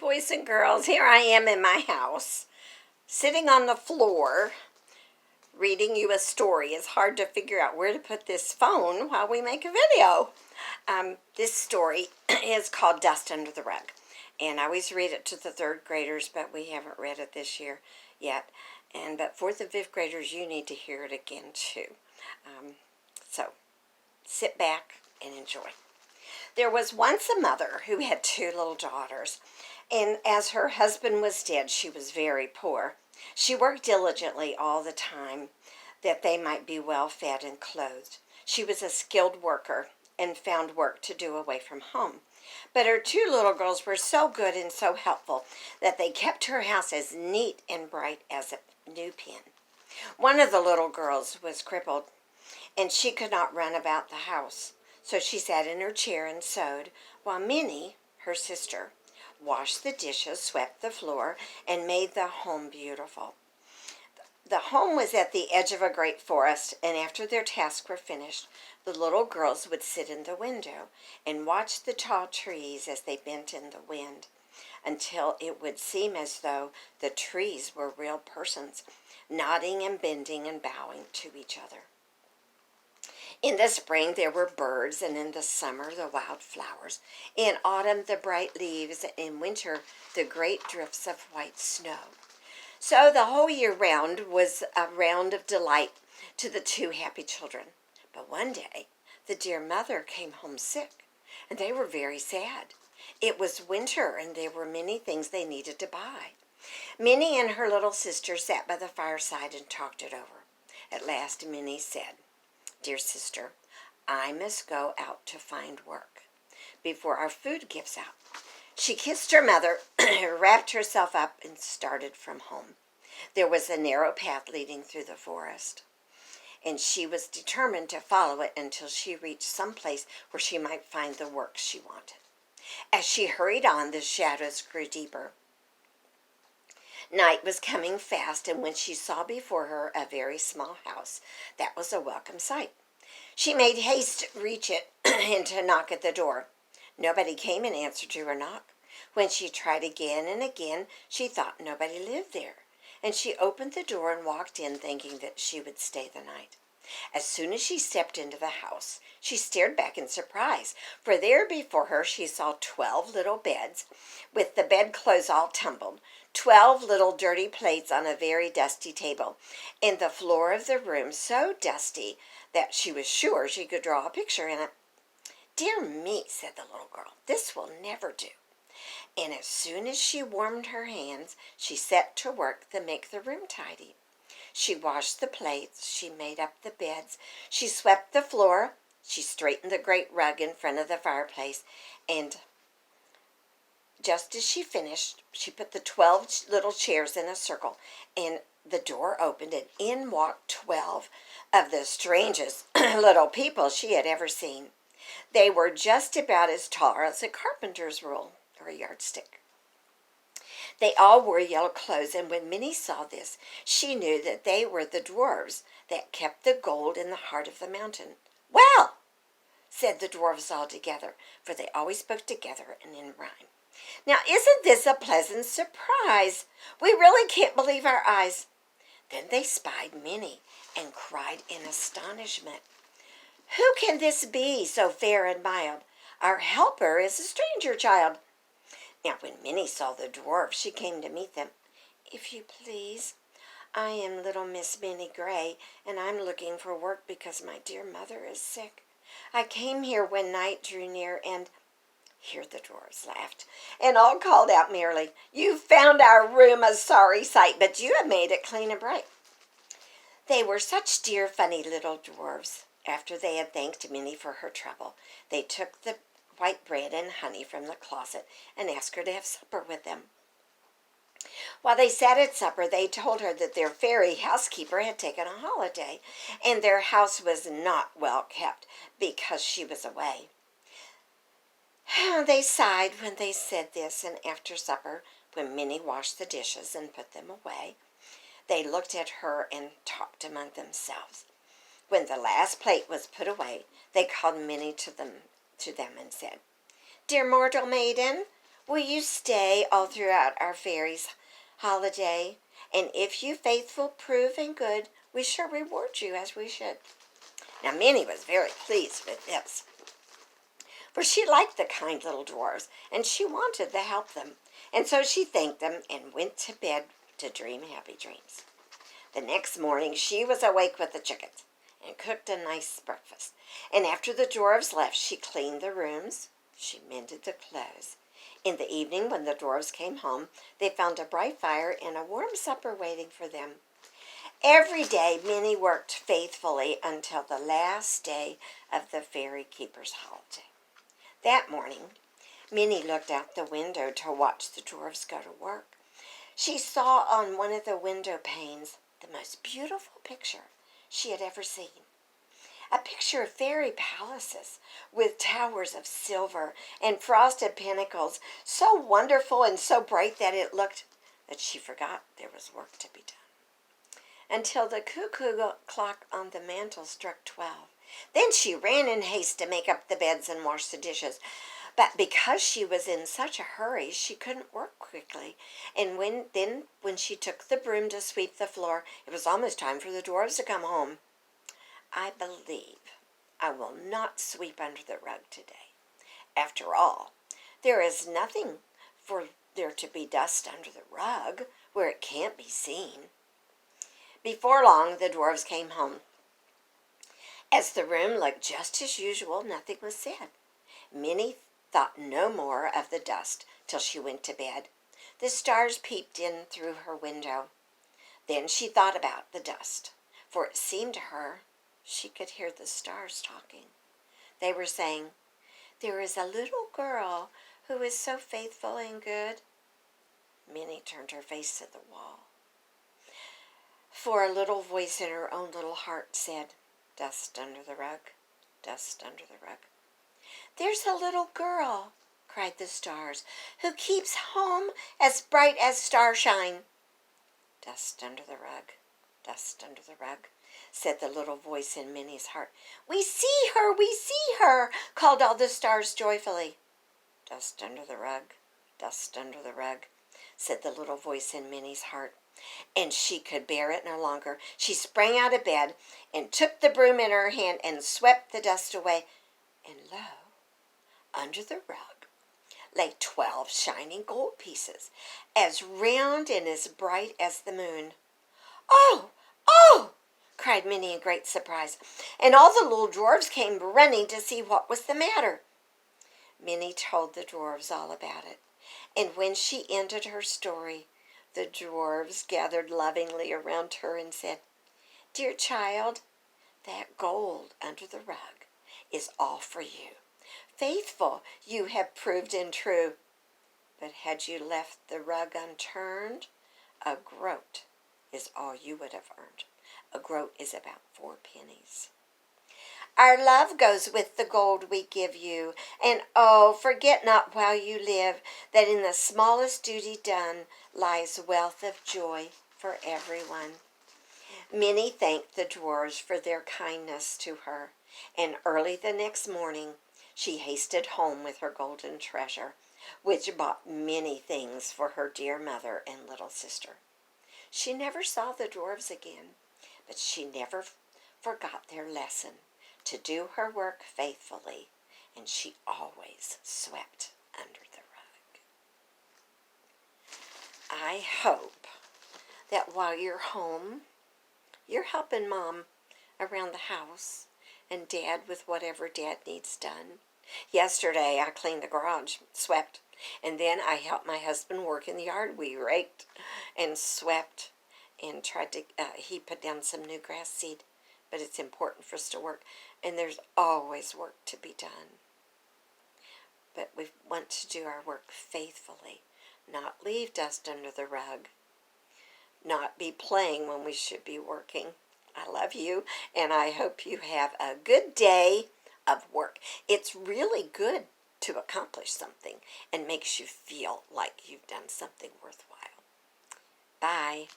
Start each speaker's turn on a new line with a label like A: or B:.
A: Boys and girls, here I am in my house, sitting on the floor, reading you a story. It's hard to figure out where to put this phone while we make a video. This story is called Dust Under the Rug, and I always read it to the third graders, but we haven't read it this year yet. But fourth and fifth graders, you need to hear it again too. So sit back and enjoy. There was once a mother who had two little daughters, and as her husband was dead, she was very poor. She worked diligently all the time that they might be well fed and clothed. She was a skilled worker and found work to do away from home. But her two little girls were so good and so helpful that they kept her house as neat and bright as a new pin. One of the little girls was crippled, and she could not run about the house. So she sat in her chair and sewed, while Minnie, her sister, washed the dishes, swept the floor, and made the home beautiful. The home was at the edge of a great forest, and after their tasks were finished, the little girls would sit in the window and watch the tall trees as they bent in the wind, until it would seem as though the trees were real persons, nodding and bending and bowing to each other. In the spring there were birds, and in the summer the wild flowers. In autumn the bright leaves, and in winter the great drifts of white snow. So the whole year round was a round of delight to the two happy children. But one day the dear mother came home sick, and they were very sad. It was winter, and there were many things they needed to buy. Minnie and her little sister sat by the fireside and talked it over. At last Minnie said, "Dear sister, I must go out to find work before our food gives out." She kissed her mother, wrapped herself up, and started from home. There was a narrow path leading through the forest, and she was determined to follow it until she reached some place where she might find the work she wanted. As she hurried on, the shadows grew deeper. Night was coming fast, and when she saw before her a very small house, that was a welcome sight. She made haste to reach it and to knock at the door. Nobody came in answer to her knock. When she tried again and again, she thought nobody lived there, and she opened the door and walked in, thinking that she would stay the night. As soon as she stepped into the house, she stared back in surprise, for there before her she saw 12 little beds, with the bedclothes all tumbled, 12 little dirty plates on a very dusty table, and the floor of the room so dusty that she was sure she could draw a picture in it. "Dear me," said the little girl, "this will never do." And as soon as she warmed her hands, she set to work to make the room tidy. She washed the plates, she made up the beds, she swept the floor, she straightened the great rug in front of the fireplace, and just as she finished, she put the 12 little chairs in a circle, and the door opened, and in walked 12 of the strangest little people she had ever seen. They were just about as tall as a carpenter's rule or a yardstick. They all wore yellow clothes, and when Minnie saw this, she knew that they were the dwarves that kept the gold in the heart of the mountain. "Well," said the dwarves all together, for they always spoke together and in rhyme, "now isn't this a pleasant surprise? We really can't believe our eyes." Then they spied Minnie and cried in astonishment, "Who can this be, so fair and mild? Our helper is a stranger child." Now when Minnie saw the dwarfs, she came to meet them. "If you please, I am little Miss Minnie Gray, and I'm looking for work because my dear mother is sick. I came here when night drew near, and—" Here the dwarfs laughed, and all called out merrily, "You found our room a sorry sight, but you have made it clean and bright." They were such dear, funny little dwarfs. After they had thanked Minnie for her trouble, they took the white bread and honey from the closet and asked her to have supper with them. While they sat at supper, they told her that their fairy housekeeper had taken a holiday, and their house was not well kept because she was away. They sighed when they said this, and after supper, when Minnie washed the dishes and put them away, they looked at her and talked among themselves. When the last plate was put away, they called Minnie to them and said, "Dear mortal maiden, Will you stay all throughout our fairies' holiday? And if you faithful prove and good, we shall reward you as we should. Now Minnie was very pleased with this, for she liked the kind little dwarfs, and she wanted to help them. And so she thanked them and went to bed to dream happy dreams. The next morning she was awake with the chickens and cooked a nice breakfast. And after the dwarfs left, she cleaned the rooms, she mended the clothes. In the evening, when the dwarfs came home, they found a bright fire and a warm supper waiting for them. Every day, Minnie worked faithfully until the last day of the Fairy Keeper's holiday. That morning, Minnie looked out the window to watch the dwarfs go to work. She saw on one of the window panes the most beautiful picture she had ever seen. A picture of fairy palaces with towers of silver and frosted pinnacles, so wonderful and so bright that she forgot there was work to be done. Until the cuckoo clock on the mantel struck 12. Then she ran in haste to make up the beds and wash the dishes. But because she was in such a hurry, she couldn't work quickly. And when she took the broom to sweep the floor, it was almost time for the dwarfs to come home. I believe I will not sweep under the rug today. After all, there is nothing for there to be dust under the rug where it can't be seen. Before long, the dwarfs came home. As the room looked just as usual, nothing was said. Minnie thought no more of the dust till she went to bed. The stars peeped in through her window. Then she thought about the dust, for it seemed to her she could hear the stars talking. They were saying, "There is a little girl who is so faithful and good." Minnie turned her face to the wall, for a little voice in her own little heart said, "Dust under the rug, dust under the rug." "There's a little girl," cried the stars, "who keeps home as bright as starshine." "Dust under the rug, dust under the rug," said the little voice in Minnie's heart. "We see her, we see her," called all the stars joyfully. "Dust under the rug, dust under the rug," said the little voice in Minnie's heart. And she could bear it no longer. She sprang out of bed and took the broom in her hand and swept the dust away. And lo, under the rug lay 12 shining gold pieces, as round and as bright as the moon. "Oh, oh!" cried Minnie in great surprise, and all the little dwarfs came running to see what was the matter. Minnie told the dwarfs all about it, and when she ended her story, the dwarfs gathered lovingly around her and said, "Dear child, that gold under the rug is all for you. Faithful you have proved and true. But had you left the rug unturned, a groat is all you would have earned." A groat is about 4 pennies. Our love goes with the gold we give you, and oh, forget not while you live that in the smallest duty done lies wealth of joy for everyone. Minnie thanked the dwarfs for their kindness to her, and early the next morning she hasted home with her golden treasure, which bought many things for her dear mother and little sister. She never saw the dwarfs again, but she never forgot their lesson to do her work faithfully, and she always swept under the rug. I hope that while you're home, you're helping Mom around the house and Dad with whatever Dad needs done. Yesterday, I cleaned the garage, swept, and then I helped my husband work in the yard. We raked and swept and tried to, he put down some new grass seed, but it's important for us to work, and there's always work to be done. But we want to do our work faithfully, not leave dust under the rug, not be playing when we should be working. I love you, and I hope you have a good day of work. It's really good to accomplish something and makes you feel like you've done something worthwhile. Bye.